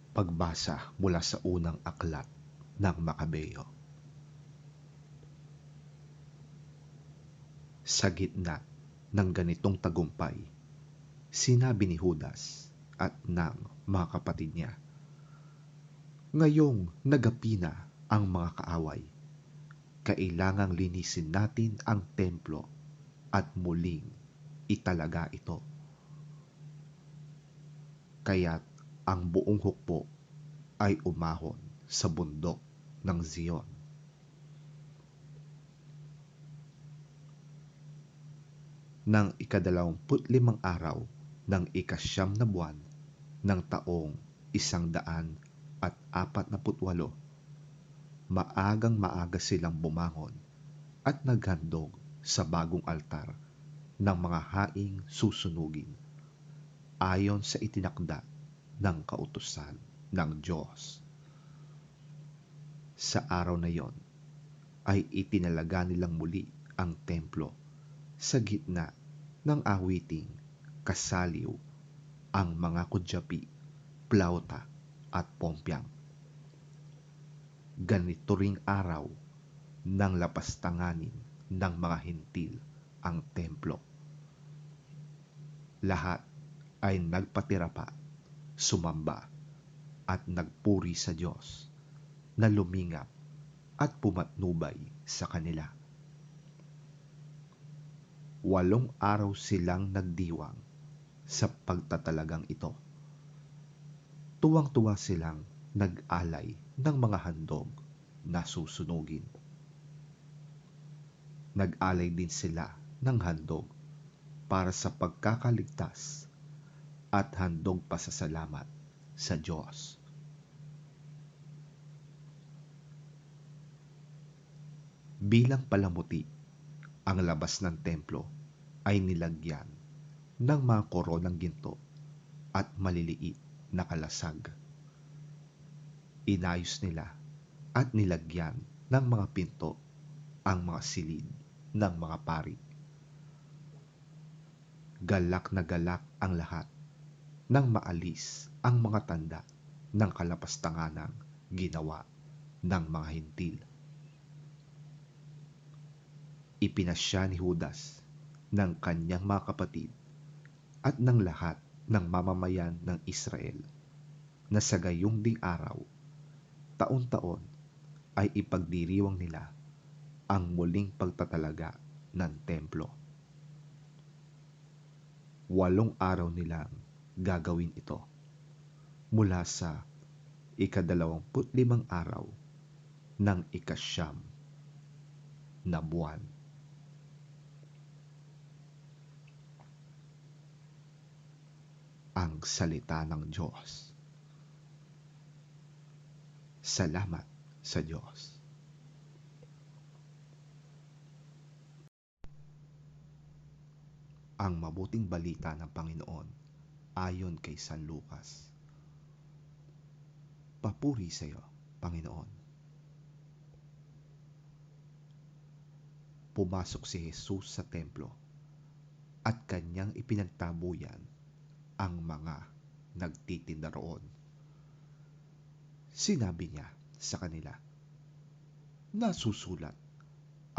Pagbasa mula sa unang aklat ng Makabeo. Sa gitna ng ganitong tagumpay, sinabi ni Judas at ng mga kapatid niya, "Ngayong nagapi na ang mga kaaway, kailangang linisin natin ang templo at muling italaga ito. Kaya't ang buong hukbo ay umahon sa bundok ng Zion. Nang 25 araw ng 9 na buwan ng taong 148, maagang-maaga silang bumangon at naghandog sa bagong altar ng mga haing susunugin ayon sa itinakda ng kautusan ng Diyos. Sa araw na yon ay itinalaga nilang muli ang templo sa gitna ng awiting kasaliw ang mga kudyapi, plauta at pompyang. Ganito ring araw ng lapastanganin ng mga Hentil ang templo. Lahat ay nagpatira pa, sumamba at nagpuri sa Diyos na lumingap at pumatnubay sa kanila. 8 araw silang nagdiwang sa pagtatalagang ito. Tuwang-tuwa silang nag-alay ng mga handog na susunugin. Nag-alay din sila ng handog para sa pagkakaligtas at handog pasasalamat sa Diyos. Bilang palamuti, ang labas ng templo ay nilagyan ng mga koronang ginto at maliliit na kalasag. Inayos nila at nilagyan ng mga pinto ang mga silid ng mga pari. Galak na galak ang lahat nang maalis ang mga tanda ng kalapastanganang ginawa ng mga Hentil. Ipinasya ni Judas ng kanyang mga kapatid at ng lahat ng mamamayan ng Israel na sa gayong ding araw, taon-taon ay ipagdiriwang nila ang muling pagtatalaga ng templo. 8 araw nilang gagawin ito mula sa 25 araw ng 9 na buwan. Ang salita ng Diyos. Salamat sa Diyos. Ang mabuting balita ng Panginoon ayon kay San Lucas. Papuri sa iyo, Panginoon. Pumasok si Jesus sa templo at kanyang ipinagtabuyan ang mga nagtitinda roon. Sinabi niya sa kanila, "Nasusulat,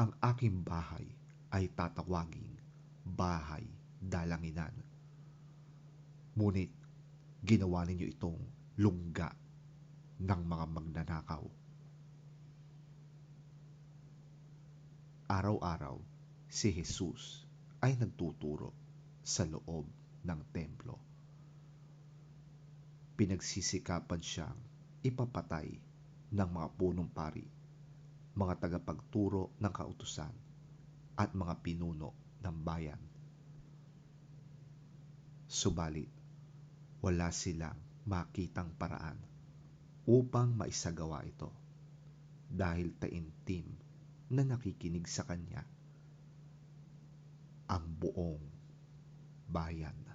ang aking bahay ay tatawaging bahay dalanginan. Ngunit ginawa ninyo itong lungga ng mga magnanakaw." Araw-araw si Jesus ay nagtuturo sa loob ng templo. Pinagsisikapan siyang ipapatay ng mga punong pari, mga tagapagturo ng kautusan at mga pinuno ng bayan. Subalit, wala silang makitang paraan upang maisagawa ito dahil taimtim na nakikinig sa kanya ang buong bayan.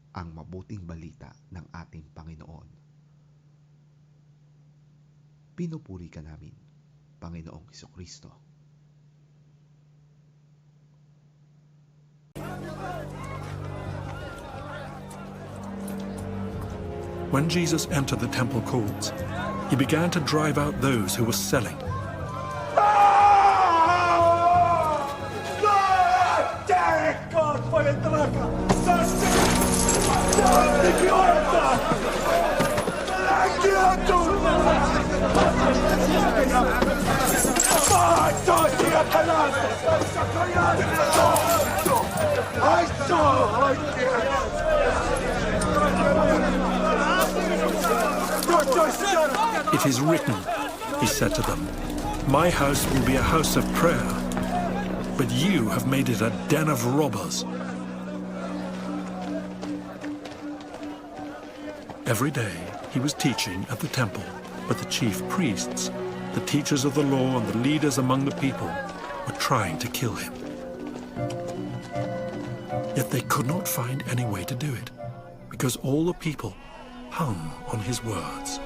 Ang mabuting balita ng ating Panginoon. Pinupuri ka namin, Panginoong Hesukristo. When Jesus entered the temple courts, he began to drive out those who were selling. It is written, he said to them, my house will be a house of prayer, but you have made it a den of robbers. Every day he was teaching at the temple, but the chief priests, the teachers of the law, and the leaders among the people were trying to kill him. Yet they could not find any way to do it, because all the people hung on his words.